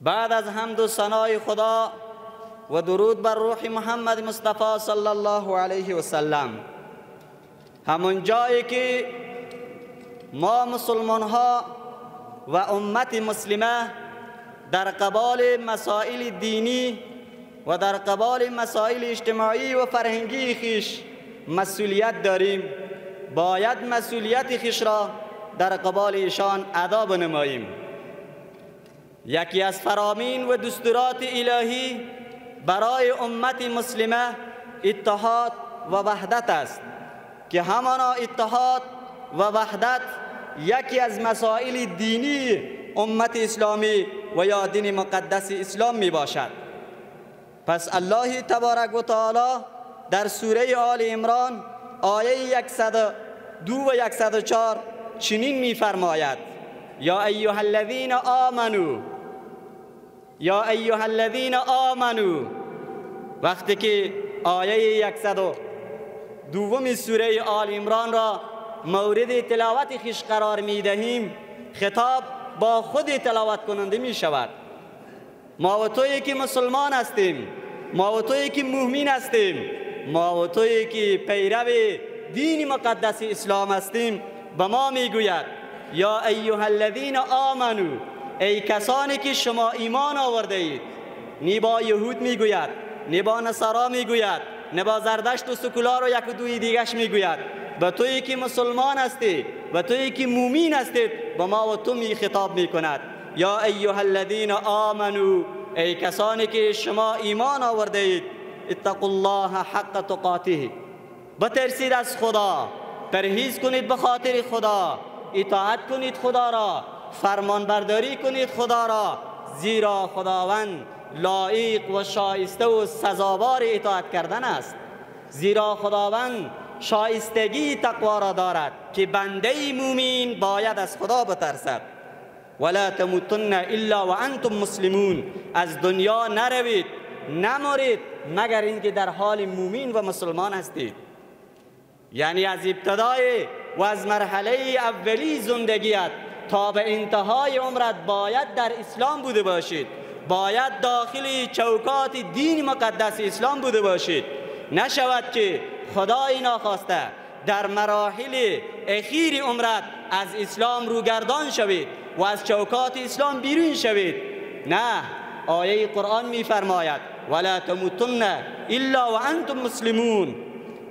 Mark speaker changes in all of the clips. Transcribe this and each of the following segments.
Speaker 1: بعد از حمد و ثنای خدا و درود بر روح محمد مصطفی صلی الله علیه و سلم، همون جایی که ما مسلمان ها و امت مسلمه در قبال مسائل دینی و در قبال مسائل اجتماعی و فرهنگی خیش مسئولیت داریم، باید مسئولیت خیش را در قبال ایشان ادا بنماییم. یکی از فرامین و دستورات الهی برای امت مسلمه اتحاد و وحدت است که همانا اتحاد و وحدت یکی از مسائل دینی امت اسلامی و یا دین مقدس اسلام می باشد. پس الله تبارک و تعالی در سوره آل عمران آیه 102 و 104 چنین می فرماید: یا ایها الذین آمنو، یا ایها الذین آمنو. وقتی که آیه 102 سوره آل عمران را مورد تلاوت خویش قرار می دهیم، خطاب با خود تلاوت کننده می شود. ما و تویی که مسلمان هستیم، ما و تویی که مؤمن هستیم، ما و تویی که پیرو دین مقدس اسلام هستیم، به ما می گوید یا ایها الذین آمنو، ای کسانی که شما ایمان آورده اید. نی با یهود می گوید، نی با نصارا می گوید، نی با زردشت و سکولار و یک و دوی دیگش می گوید. به تویی که مسلمان هستی، به تویی که مومین هستید، به ما و تو می خطاب می کند یا ایها الذین آمنو، ای کسانی که شما ایمان آورده اید. اتقوا الله حق تقاته، بترسید از خدا، پرهیز کنید به خاطر خدا، اطاعت کنید خدا را، فرمان برداری کنید خدا را، زیرا خداوند لایق و شایسته و سزاوار اطاعت کردن است. زیرا خداوند شایستگی تقوا را دارد که بنده مومین باید از خدا بترسد. ولا تموتن الا وانتم مسلمون، از دنیا نروید، نمرید مگر اینکه در حال مومین و مسلمان هستید. یعنی از ابتدای و از مرحله اولی زندگیت تا به انتهای عمرت باید در اسلام بوده باشید، باید داخل چوکات دین مقدس اسلام بوده باشید. نشود که خدای ناخواسته در مراحل اخیر عمرت از اسلام روگردان شوید و از چوکات اسلام بیرون شوید. نه، آیه قرآن می فرماید ولا تموتن الا وانتم مسلمون،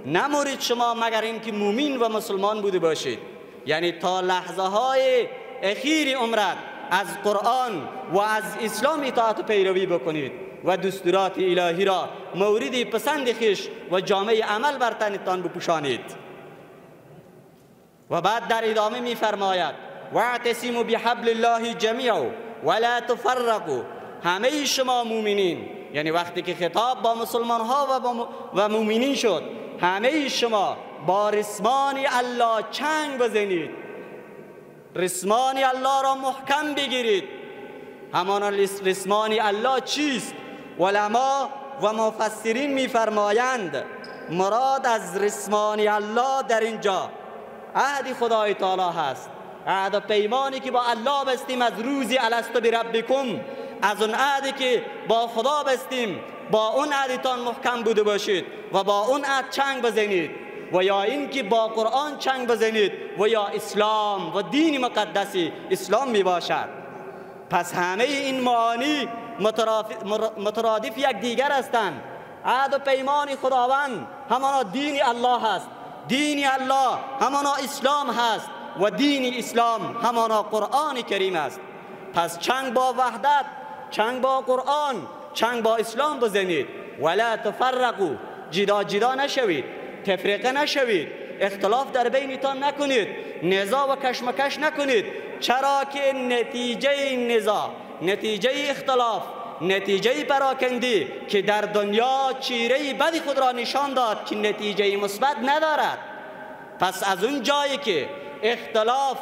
Speaker 1: نمرید شما مگر اینکه مومین و مسلمان بوده باشید. یعنی تا لحظه های اخیر عمرت از قرآن و از اسلام اطاعت و پیروی بکنید و دستورات الهی را مورد پسند خویش و جامعه عمل بر تنتان بپوشانید. و بعد در ادامه می فرماید واعتصموا بحبل الله جمیعا ولا تفرقوا، همه شما مومنین، یعنی وقتی که خطاب با مسلمان ها و مومنین شد، همه شما با رسمان الله چنگ بزنید، رسمان الله را محکم بگیرید. همان رسمان الله چیست؟ علما و مفسرین می‌فرمایند مراد از رسمان الله در اینجا عهد خدای تعالی هست، عهد و پیمانی که با الله بستیم از روزی الست بربکم، از اون عهدی که با خدا بستیم، با اون عهدتان محکم بوده باشید و با اون عهد چنگ بزنید، و یا این که با قرآن چنگ بزنید و یا اسلام و دین مقدسی اسلام می باشد. پس همه این معانی مترادف یک دیگر هستند. عهد و پیمان خداوند همانا دین الله هست، دین الله همانا اسلام هست و دین اسلام همانا قرآن کریم است. پس چنگ با وحدت، چنگ با قرآن، چنگ با اسلام بزنید. ولا تفرقوا، جدا جدا نشوید، تفریقه نشوید، اختلاف در بینتان نکنید، نزاع و کشمکش نکنید. چرا که نتیجه نزاع، نتیجه اختلاف، نتیجه پراکندی که در دنیا چیره بدی خود را نشان داد که نتیجه مثبت ندارد. پس از اون جایی که اختلاف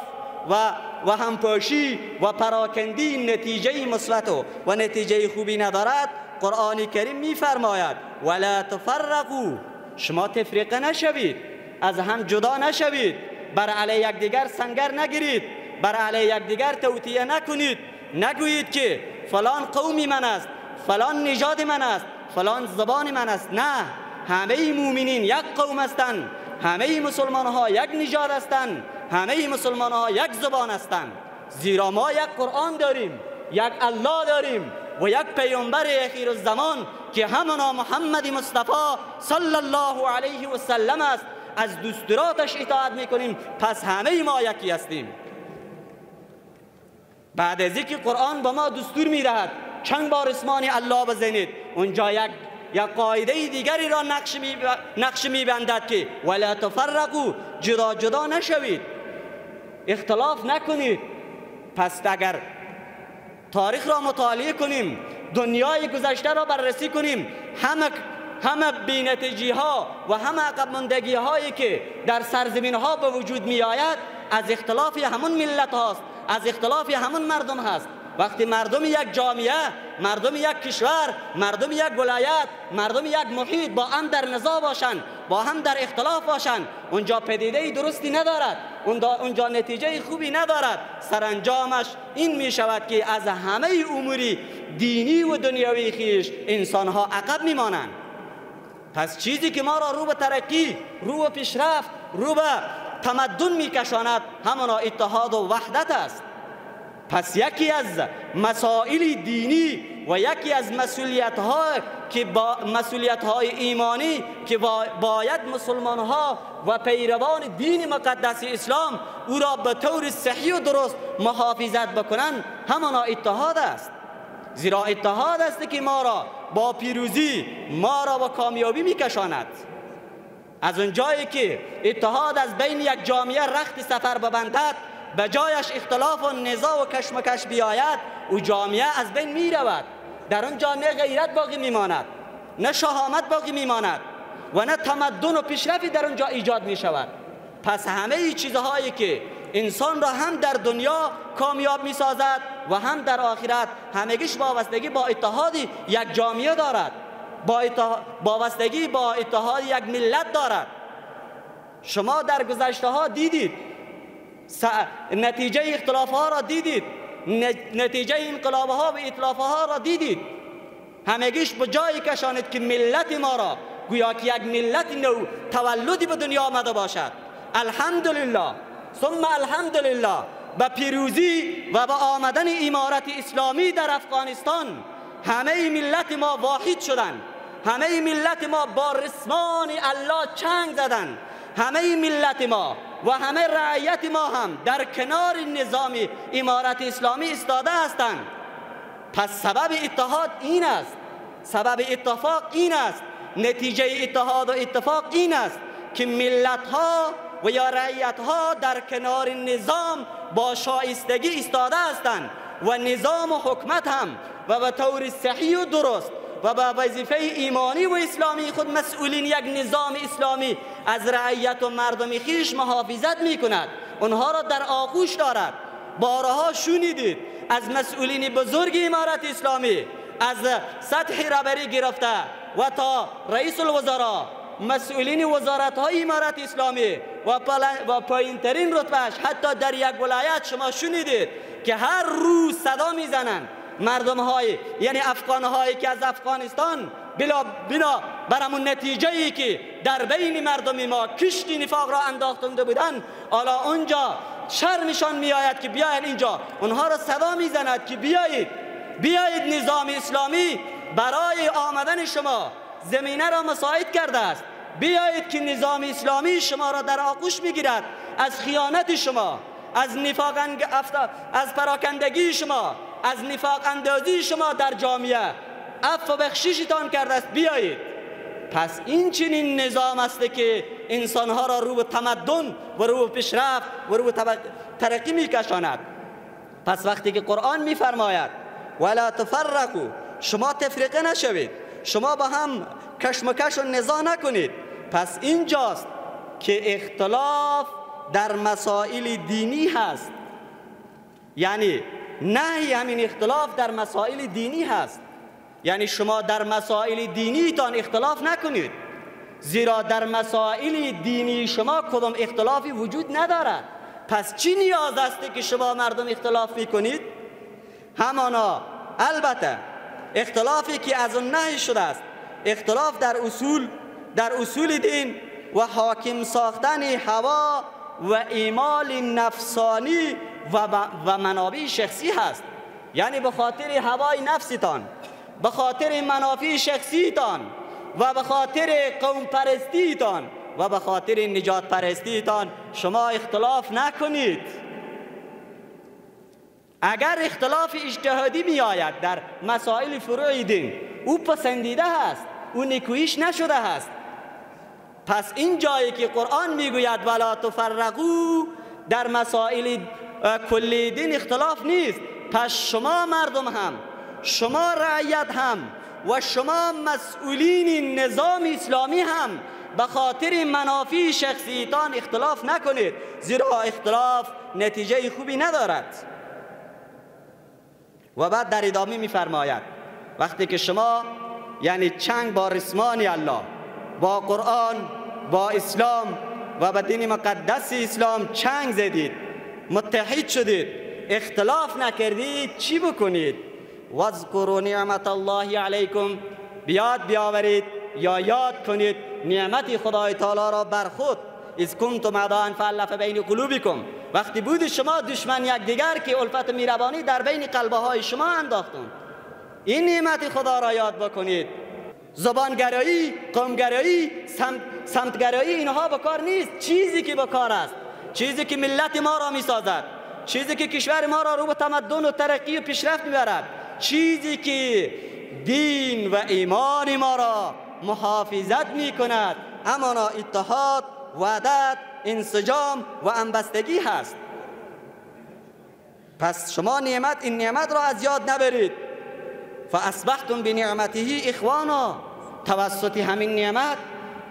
Speaker 1: و همپاشی و پراکندی نتیجه مثبت و نتیجه خوبی ندارد، قرآن کریم می‌فرماید ولا تفرقوا، شما تفریقه نشوید، از هم جدا نشوید، بر علیه یکدیگر سنگر نگیرید، بر علیه یکدیگر توطئه نکنید. نگویید که فلان قومی من است، فلان نژاد من است، فلان زبان من است. نه، همه مؤمنین یک قوم هستند، همه مسلمان ها یک نژاد هستند، همه مسلمان ها یک زبان هستند. زیرا ما یک قرآن داریم، یک الله داریم و یک پیامبر اخیر الزمان که همانا محمد مصطفی صلی الله علیه و سلم است. از دستوراتش اطاعت میکنیم، پس همه ما یکی هستیم. بعد از اینکه قرآن به ما دستور میدهد چند بار اسمان الله بزنید، اونجا یک قاعده دیگری را نقش میبندد که ولا تفرقوا، جدا جدا نشوید، اختلاف نکنید. پس اگر تاریخ را مطالعه کنیم، دنیای گذشته را بررسی کنیم، همه بی‌نتیجی ها و همه عقب ماندگی هایی که در سرزمین ها به وجود می آید از اختلاف همون ملت هاست، از اختلاف همون مردم هست. وقتی مردم یک جامعه، مردم یک کشور، مردم یک ولایت، مردم یک محیط با هم در نزاع باشند، با هم در اختلاف باشند، اونجا پدیده درستی ندارد، اونجا نتیجه خوبی ندارد. سرانجامش این می شود که از همه امور دینی و دنیوی خیش انسان ها عقب می مانند. پس چیزی که ما را رو به ترقی، رو به پیشرفت، رو به تمدن می کشاند همانا اتحاد و وحدت است. پس یکی از مسائل دینی و یکی از مسئولیت‌های ایمانی که باید مسلمان‌ها و پیروان دین مقدس اسلام او را به طور صحیح و درست محافظت بکنند همانا اتحاد است. زیرا اتحاد است که ما را با پیروزی، ما را با کامیابی میکشاند. از اونجایی که اتحاد از بین یک جامعه رخت سفر ببندد، به جایش اختلاف و نزاع و کشمکش بیاید، او جامعه از بین می رود. در آن جامعه غیرت باقی میماند، نه شهامت باقی میماند و نه تمدن و پیشرفتی در آنجا ایجاد می شود. پس همه چیزهایی که انسان را هم در دنیا کامیاب می سازد و هم در آخرت، همگیش وابستگی با اتحاد یک جامعه دارد، وابستگی با اتحاد یک ملت دارد. شما در گذشته ها دیدید، نتیجه اختلاف ها را دیدید، نتیجه انقلاب ها و ائتلاف ها را دیدید. همگیش به جایی کشانید که ملت ما را گویا که یک ملت نو تولدی به دنیا آمده باشد. الحمدلله ثم الحمدلله، به پیروزی و به آمدن امارت اسلامی در افغانستان همه ملت ما واحد شدند، همه ملت ما با رسمان الله چنگ زدند، همه ملت ما و همه رعیت ما هم در کنار نظام امارت اسلامی ایستاده هستند. پس سبب اتحاد این است، سبب اتفاق این است، نتیجه اتحاد و اتفاق این است که ملت ها و یا رعیت ها در کنار نظام با شایستگی ایستاده هستند و نظام و حکمت هم و به طور صحیح و درست و با وظیفه ایمانی و اسلامی خود مسئولین یک نظام اسلامی از رعیت و مردم خیش محافظت می کند، اونها را در آغوش دارد. بارها شنیدید از مسئولین بزرگ امارت اسلامی، از سطح رهبری گرفته و تا رئیس الوزراء، مسئولین وزارت های امارت اسلامی و پایینترین رتبهش حتی در یک ولایت شما شنیدید که هر روز صدا میزنند مردم های، یعنی افغان هایی که از افغانستان بنا برامون نتیجه ای که در بین مردم ما کشتی نفاق را انداخته بودن، حالا اونجا شرمشان می آید که بیاید اینجا، اونها را صدا میزند که بیایید نظام اسلامی برای آمدن شما زمینه را مساعد کرده است، بیایید که نظام اسلامی شما را در آغوش میگیرد، از خیانت شما، از پراکندگی شما، از نفاق اندازی شما در جامعه عفو و بخششتان کرده است، بیایید. پس این چنین نظام است که انسانها را رو به تمدن و رو به پیشرفت و رو به ترقی میکشاند. پس وقتی که قرآن میفرماید ولا تفرقوا، شما تفریقه نشوید، شما با هم کشمکش و نزاع نکنید، پس اینجاست که اختلاف در مسائل دینی هست. یعنی نهی همین اختلاف در مسائل دینی هست، یعنی شما در مسائل دینی تان اختلاف نکنید، زیرا در مسائل دینی شما کدام اختلافی وجود ندارد. پس چی نیاز است که شما مردم اختلاف کنید؟ همانا البته اختلافی که از اون نهی شده است، اختلاف در اصول دین و حاکم ساختن هوا و ایمال نفسانی و منابع شخصی هست. یعنی به خاطر هوای نفستان، به خاطر منافع شخصیتان و به خاطر قوم پرستیتان و به خاطر نجات پرستیتان شما اختلاف نکنید. اگر اختلاف اجتهادی می آید در مسائل فروع دین، او پسندیده است، او نیکویش نشده است. پس این جایی که قرآن میگوید ولا تفرقوا، در مسائل کلی دین اختلاف نیست. پس شما مردم هم، شما رعیت هم و شما مسئولین نظام اسلامی هم به خاطر منافع شخصیتان اختلاف نکنید، زیرا اختلاف نتیجه خوبی ندارد. و بعد در ادامه می‌فرماید وقتی که شما یعنی چنگ با رسمان الله، با قرآن، با اسلام و با دین مقدس اسلام چنگ زدید، متحد شدید، اختلاف نکردید، چی بکنید؟ واذکروا نعمت الله علیکم، بیاورید یا یاد کنید نعمت خدای تعالی را بر خود. اذ کنتم اعداء فالف بین قلوبکم، وقتی بود شما دشمن یکدیگر که الفت و مهربانی در بین قلب‌های شما انداختند. این نعمت خدا را یاد بکنید. زبانگرایی، قومگرایی، سمتگرایی اینها بکار نیست. چیزی که بکار است، چیزی که ملت ما را میسازد، چیزی که کشور ما را رو به تمدن و ترقی و پیشرفت میبرد، چیزی که دین و ایمان ما را محافظت میکند، همانا اتحاد، وحدت، انسجام و همبستگی هست. پس شما این نعمت را از یاد نبرید. فاصبحتم بنعمته اخوانا، توسط همین نعمت،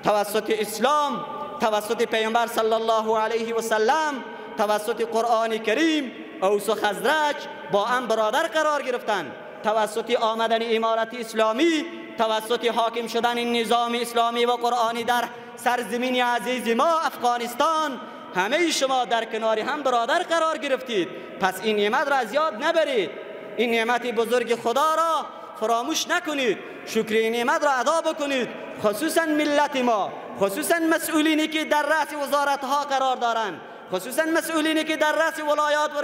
Speaker 1: توسط اسلام، توسط پیامبر صلی الله علیه و سلم، توسط قرآن کریم، اوس و خزرج با هم برادر قرار گرفتند. توسط آمدن امارت اسلامی، توسط حاکم شدن نظام اسلامی و قرآنی در سرزمین عزیز ما افغانستان، همه شما در کنار هم برادر قرار گرفتید. پس این نعمت را از یاد نبرید. این نعمت بزرگ خدا را فراموش نکنید، شکر این نعمت را ادا بکنید. خصوصا ملت ما، خصوصا مسئولینی که در رأس وزارت ها قرار دارند، خصوصا مسئولینی که در رأس ولایات و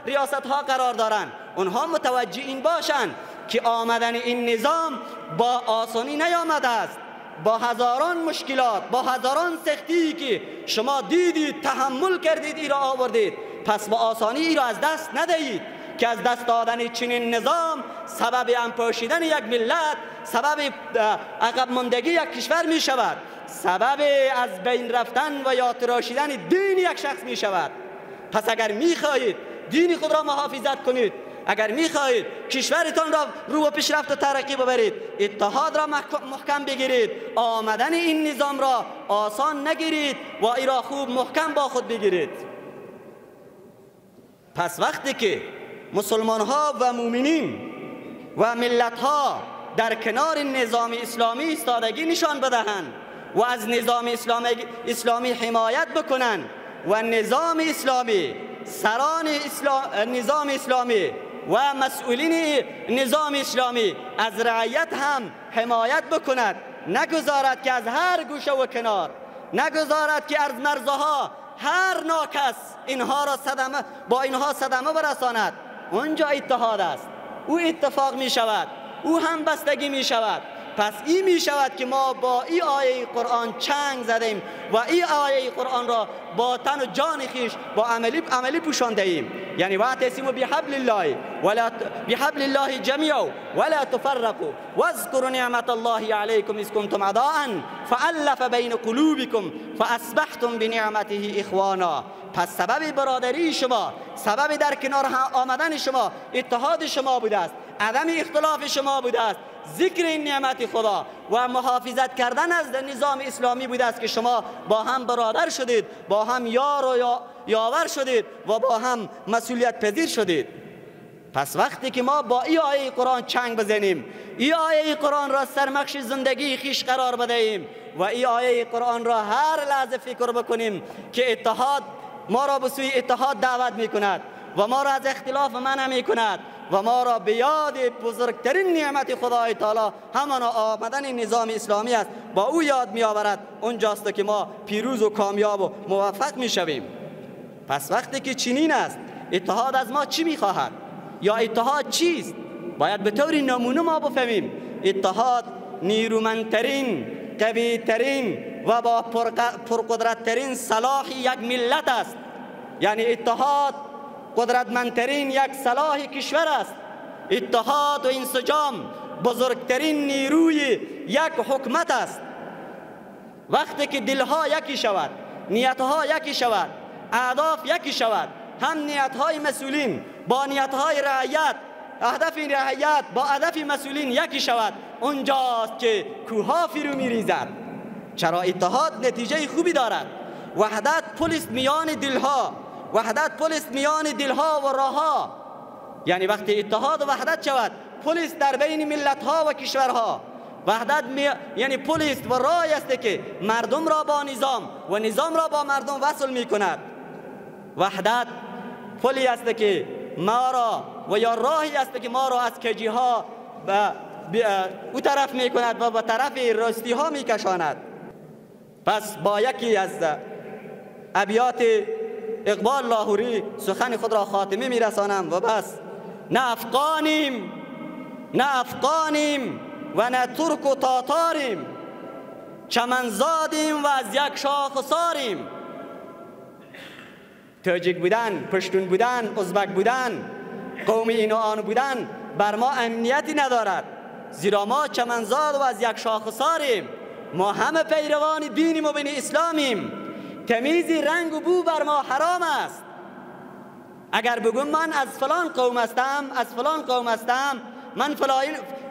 Speaker 1: ریاست ها قرار دارند، اونها متوجه این باشند که آمدن این نظام با آسانی نیامده است. با هزاران مشکلات، با هزاران سختی که شما دیدید، تحمل کردید، ای را آوردید. پس با آسانی ای را از دست ندهید که از دست دادن چنین نظام سبب انپاشیدن یک ملت، سبب عقب ماندگی یک کشور می شود، سبب از بین رفتن و یا تراشیدن دین یک شخص می شود. پس اگر می خواهید دین خود را محافظت کنید، اگر می خواهید کشورتان را رو به پیشرفت و ترقی ببرید، اتحاد را محکم بگیرید، آمدن این نظام را آسان نگیرید و ای را خوب محکم با خود بگیرید. پس وقتی که مسلمان ها و مؤمنین و ملت ها در کنار نظام اسلامی ایستادگی نشان بدهند و از نظام اسلامی حمایت بکنند و نظام اسلامی، سران نظام اسلامی و مسئولین نظام اسلامی از رعیت هم حمایت بکند، نگذارد که از هر گوشه و کنار، نگذارد که از مرزها هر ناکس اینها را با اینها صدمه برساند. اونجا اتحاد است، او اتفاق می شود، او هم بستگی می شود. پس این می شود که ما با این آیه قرآن چنگ زدیم و این آیه قرآن را با تن و جان خیش با عملی پوشانده ایم. یعنی واعتصموا بحبل الله جمیعا ولا تفرقوا واذکروا نعمت الله علیکم اذ کنتم اعداء فالف بین قلوبکم فاصبحتم بنعمته اخوانا. پس سبب برادری شما، سبب در کنار آمدن شما، اتحاد شما بوده است، عدم اختلاف شما بوده است، ذکر این نعمت خدا و محافظت کردن از نظام اسلامی بوده است که شما با هم برادر شدید، با هم یار و یاور شدید و با هم مسئولیت پذیر شدید. پس وقتی که ما با این آیه قرآن چنگ بزنیم، این آیه قرآن را سرمخش زندگی خیش قرار بدهیم و این آیه قرآن را هر لحظه فکر بکنیم که اتحاد ما را به سوی اتحاد دعوت می کند و ما را از اختلاف منع می کند و ما را به یاد بزرگترین نعمت خدای تعالی همان آمدن نظام اسلامی است با او یاد می آورد، اونجاست که ما پیروز و کامیاب و موفق می شویم. پس وقتی که چنین است، اتحاد از ما چی می خواهد یا اتحاد چیست؟ باید به طور نمونه ما بفهمیم. اتحاد نیرومندترین، قویترین و با پرقدرتترین سلاح یک ملت است. یعنی اتحاد قدرتمندترین یک سلاح کشور است. اتحاد و انسجام بزرگترین نیروی یک حکومت است. وقتی که دلها یکی شود، نیتها یکی شود، اهداف یکی شود، هم نیتهای مسئولین با نیتهای رعیت، هدف رعیت با هدف مسئولین یکی شود، اونجاست که کوهها فرو می‌ریزد. چرا؟ اتحاد نتیجه خوبی دارد. وحدت پلیس میان دلها، وحدت پلیس میان دلها و راهها. یعنی وقتی اتحاد و وحدت شود، پلیس در بین ملتها و کشورها. وحدت یعنی پلیس و راهی است که مردم را با نظام و نظام را با مردم وصل می کند. وحدت پلی است که ما را و یا راهی است که ما را از کجی ها او طرف می کند و به طرف راستی ها می کشاند. پس با یکی از ابیات اقبال لاهوری سخن خود را خاتمه می رسانم و بس. نه افغانیم و نه ترک و تاتاریم، چمنزادیم و از یک شاخساریم. تاجیک بودن، پشتون بودن، ازبک بودن، قوم این و آن بودن بر ما امنیتی ندارد، زیرا ما چمنزاد و از یک شاخساریم. ما همه پیروان دین مبین اسلامیم. تمیز رنگ و بو بر ما حرام است. اگر بگم من از فلان قوم هستم، من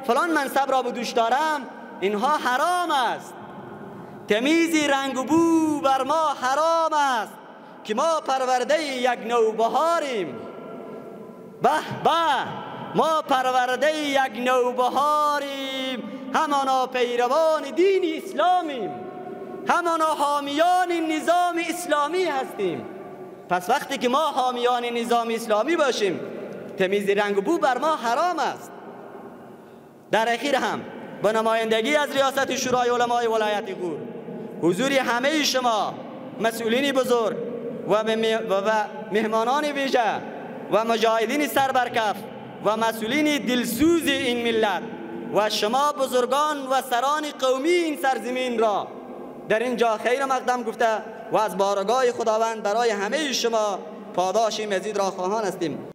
Speaker 1: فلان منصب را به دوش دارم، اینها حرام است. تمیز رنگ و بو بر ما حرام است که ما پرورده یک نوبهاریم. به به، ما پرورده یک نوبهاریم، همانا پیروان دین اسلامیم، همانا حامیان نظام اسلامی هستیم. پس وقتی که ما حامیان نظام اسلامی باشیم، تمیز رنگ و بو بر ما حرام است. در اخیر هم با نمایندگی از ریاست شورای علمای ولایت غور، حضور همه شما مسئولین بزرگ و مهمانان ویژه و مجاهدین سربرکف و مسئولین دلسوز این ملت و شما بزرگان و سران قومی این سرزمین را در اینجا خیر مقدم گفته و از بارگاه خداوند برای همه شما پاداش مزید را خواهان هستیم.